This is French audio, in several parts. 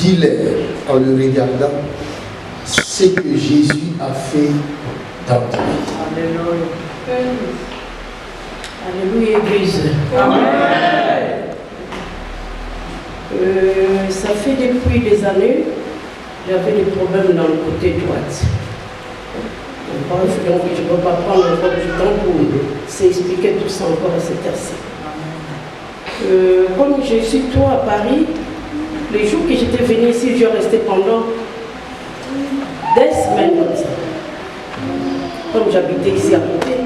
Dis-leur en le regardant ce que Jésus a fait dans ta vie. Alléluia. Alléluia, Église. Amen. Ça fait depuis des années, j'avais des problèmes dans le côté droit. Donc je ne peux pas prendre encore du temps pour s'expliquer tout ça encore à cette heure-ci. Comme je suis toi à Paris, les jours que j'étais venue ici, je restais pendant des semaines comme ça. Comme j'habitais ici à côté,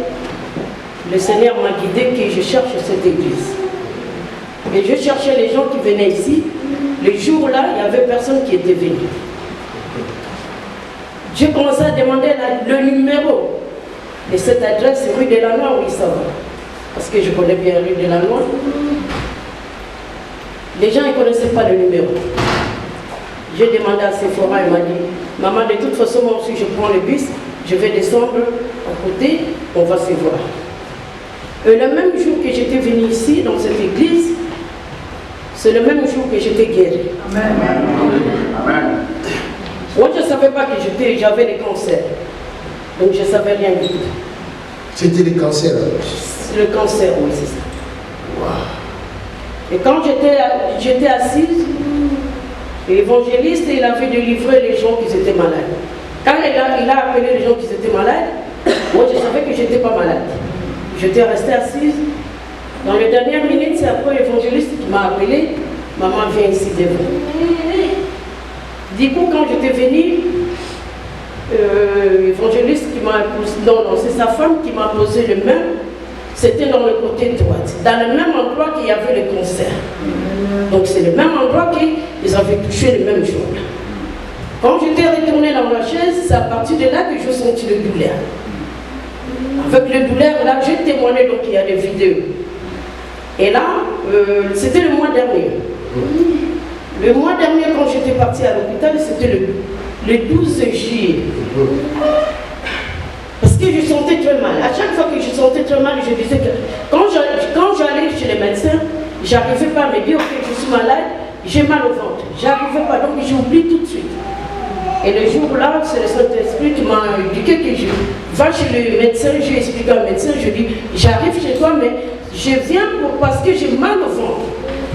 le Seigneur m'a guidé que je cherche cette église. Et je cherchais les gens qui venaient ici. Les jours-là, il n'y avait personne qui était venu. J'ai commencé à demander le numéro de cette adresse, c'est rue de la Noire, oui, ça va. Parce que je connais bien rue de la Noire. Les gens ne connaissaient pas le numéro. J'ai demandé à Sephora, elle m'a dit, maman, de toute façon, moi aussi, je prends le bus, je vais descendre à côté, on va se voir. Le même jour que j'étais venue ici, dans cette église, c'est le même jour que j'étais guérie. Amen. Amen. Moi, je ne savais pas que j'avais des cancers. Donc, je ne savais rien du tout. C'était le cancer. Le cancer, oui, c'est ça. Wow. Et quand j'étais assise, l'évangéliste, il avait délivré les gens qui étaient malades. Quand il a appelé les gens qui étaient malades, moi, je savais que je n'étais pas malade. J'étais restée assise. Dans les dernières minutes, c'est après l'évangéliste qui m'a appelé. Maman, viens ici devant. Du coup, quand j'étais venue, l'évangéliste qui m'a posé, non, c'est sa femme qui m'a posé le même, c'était dans le côté droit, dans le même endroit qu'il y avait le cancer. Donc c'est le même endroit qu'ils avaient touché le même jour. Quand j'étais retournée dans la chaise, c'est à partir de là que je sentis le douleur. Avec le douleur, là, j'ai témoigné, donc il y a des vidéos. Et là, c'était le mois dernier. Le mois dernier, quand j'étais partie à l'hôpital, c'était le 12 juillet. Parce que je sentais très mal. À chaque fois que je sentais très mal, je disais que quand j'allais chez les médecins, j'arrivais pas à me dire que je suis malade, j'ai mal au ventre. J'arrivais pas, donc j'oublie tout de suite. Et le jour-là, c'est le Saint-Esprit qui m'a indiqué que je vais chez le médecin, j'ai expliqué au médecin, je dis, j'arrive chez toi, mais je viens parce que j'ai mal au ventre.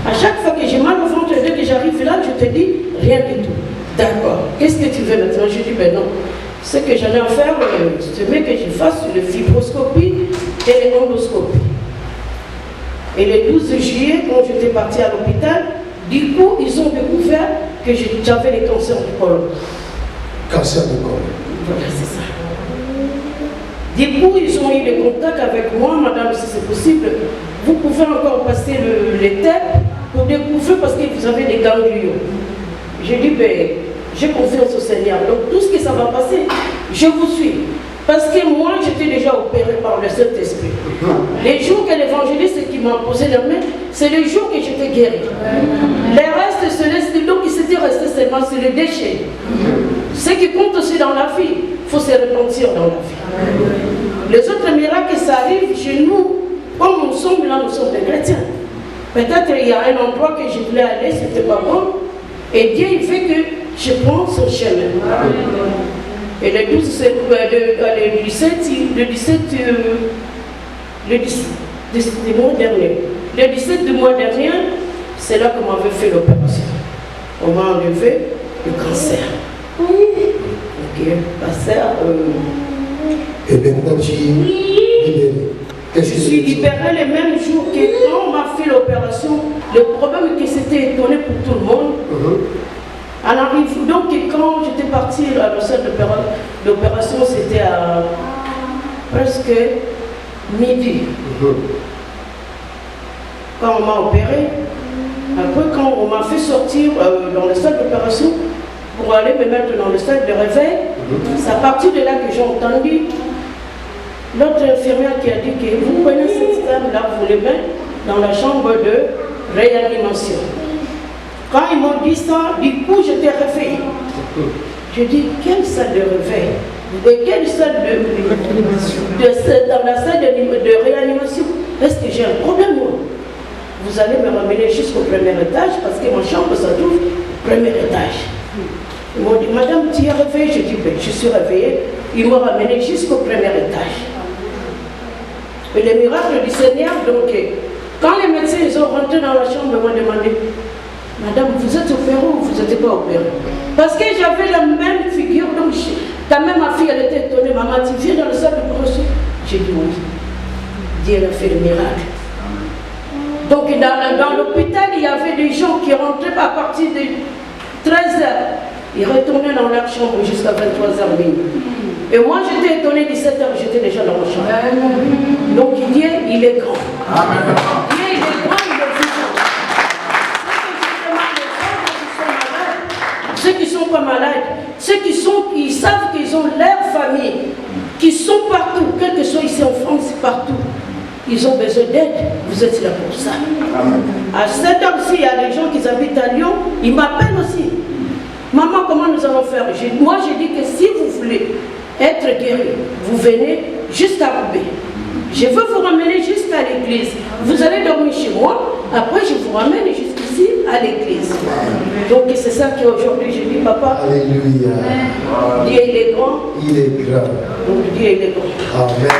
À chaque fois que j'ai mal au ventre, dès que j'arrive là, je te dis, rien du tout. D'accord. Qu'est-ce que tu veux maintenant? Je dis, ben non. Ce que j'en ai à faire, c'est mieux que je fasse une fibroscopie et une endoscopie. Et le 12 juillet, quand j'étais partie à l'hôpital, du coup, ils ont découvert que j'avais le cancer du côlon. Cancer du côlon. Voilà, c'est ça. Du coup, ils ont eu des contacts avec moi, madame, si c'est possible, vous pouvez encore passer les têtes pour découvrir parce que vous avez des ganglions. J'ai dit, ben, j'ai confiance au Seigneur. Donc tout ce que ça va passer, je vous suis. Parce que moi, j'étais déjà opéré par le Saint-Esprit. Les jours que l'évangéliste qui m'a posé la main, c'est les jours que j'étais guéri. Les restes se laissent, donc il s'était resté seulement sur les déchets. Ce qui compte aussi dans la vie, il faut se repentir dans la vie. Les autres miracles, ça arrive chez nous, comme nous sommes là, nous sommes des chrétiens. Peut-être il y a un endroit que je voulais aller, c'était pas bon. Et Dieu, il fait que je prends son chemin. Et le 17 du mois dernier, le 17 du mois dernier, c'est là qu'on m'avait fait l'opération. On m'a enlevé le cancer. Ok, cancer. Et maintenant, tu es libéré. Je suis libérée le même jour que quand on m'a fait l'opération. Le problème est que c'était étonné pour tout le monde. Donc quand j'étais partie à la salle d'opération, c'était à presque midi. Quand on m'a opéré, après quand on m'a fait sortir dans la salle d'opération pour aller me mettre dans le salle de réveil, c'est à partir de là que j'ai entendu l'autre infirmière qui a dit que vous prenez cette dame-là, vous les mettez dans la chambre de réanimation. Quand ils m'ont dit ça, du coup j'étais réveillée. Je dis, quelle salle de réveil? De quelle salle dans la salle de réanimation? Est-ce que j'ai un problème moi? Vous allez me ramener jusqu'au premier étage parce que ma chambre ça trouve premier étage. Ils m'ont dit, madame, tu es réveillée? Je dis, ben, je suis réveillée. Ils m'ont ramené jusqu'au premier étage. Et les miracles du Seigneur, donc, quand les médecins ils sont rentrés dans la chambre, ils m'ont demandé, madame, vous êtes opérée ou vous n'êtes pas opérée? Parce que j'avais la même figure, donc quand même ma fille, elle était étonnée, maman, tu viens dans le salle de procès? J'ai dit oui. Dieu a fait le miracle. Donc dans l'hôpital, il y avait des gens qui rentraient à partir de 13h. Ils retournaient dans leur chambre jusqu'à 23h. Et moi, j'étais étonnée, 17h, j'étais déjà dans ma chambre. Donc Dieu, il est grand. Amen. Dieu, il est grand, il est puissant. Ceux qui ne sont pas malades, ceux qui savent qu'ils ont leur famille, qui sont partout, quel que soit ici en France, partout, ils ont besoin d'aide, vous êtes là pour ça. À cette heure-ci, il y a des gens qui habitent à Lyon, ils m'appellent aussi. Maman, comment nous allons faire? Moi, j'ai dit que si vous voulez être guéri, vous venez jusqu'à Roubaix. Je veux vous ramener jusqu'à l'église. Vous allez dormir chez moi, après je vous ramène jusqu'ici à l'église. Donc c'est ça qu'aujourd'hui je dis, papa. Alléluia. Dieu il est grand. Il est grand. Donc Dieu il est grand. Amen.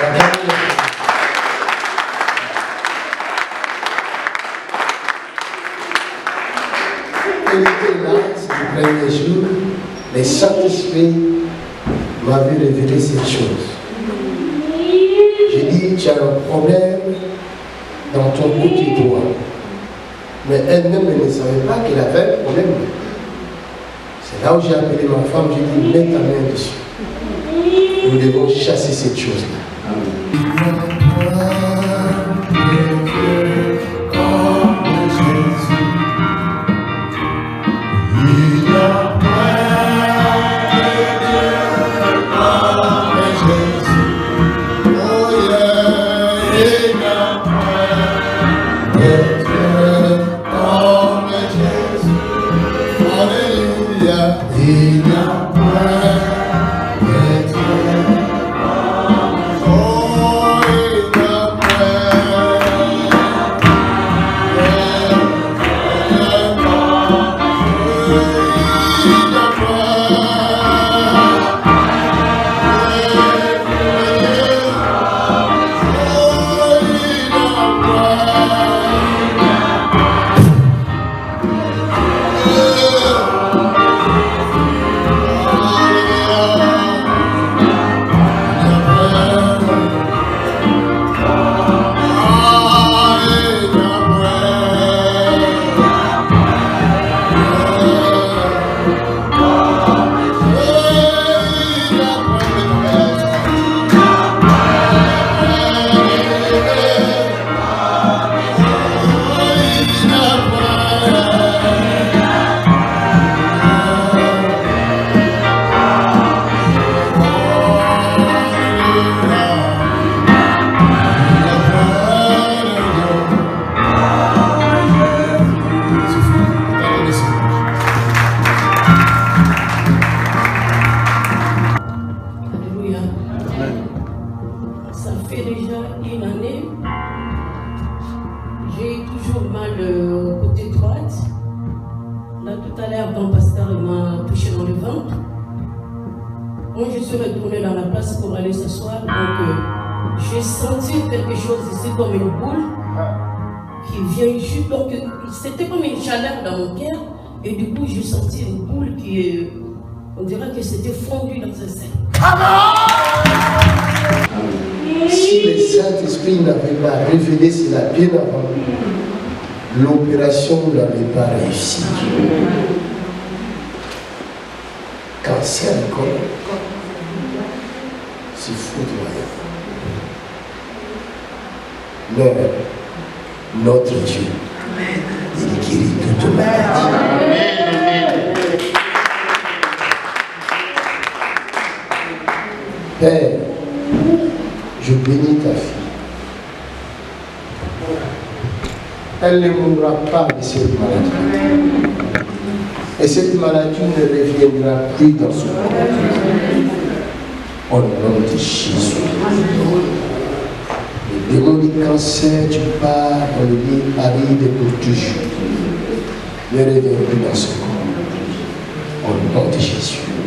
Elle était là, c'est le premier jour. Les Saint-Esprit m'avaient révélé cette chose. J'ai dit, tu as un problème dans ton côté droit. Mais elle-même, elle ne savait pas qu'elle avait un problème. C'est là où j'ai appelé ma femme, j'ai dit, mets ta main dessus. Nous devons chasser cette chose-là. J'ai senti quelque chose ici comme une boule qui vient juste, donc c'était comme une chaleur dans mon cœur et du coup j'ai senti une boule qui, on dirait que c'était fondu dans un sein. Si le Saint-Esprit n'avait pas révélé cela bien avant, l'opération n'avait pas réussi. Cancer du corps, c'est foudroyant. Mais notre Dieu, il guérit toute maladie. Père, je bénis ta fille. Elle ne mourra pas de cette maladie. Et cette maladie ne reviendra plus dans son corps. Au nom de Jésus. Le démon du cancer, tu pars dans le lit aride pour toujours. Ne reviens plus dans son corps. au nom de Jésus.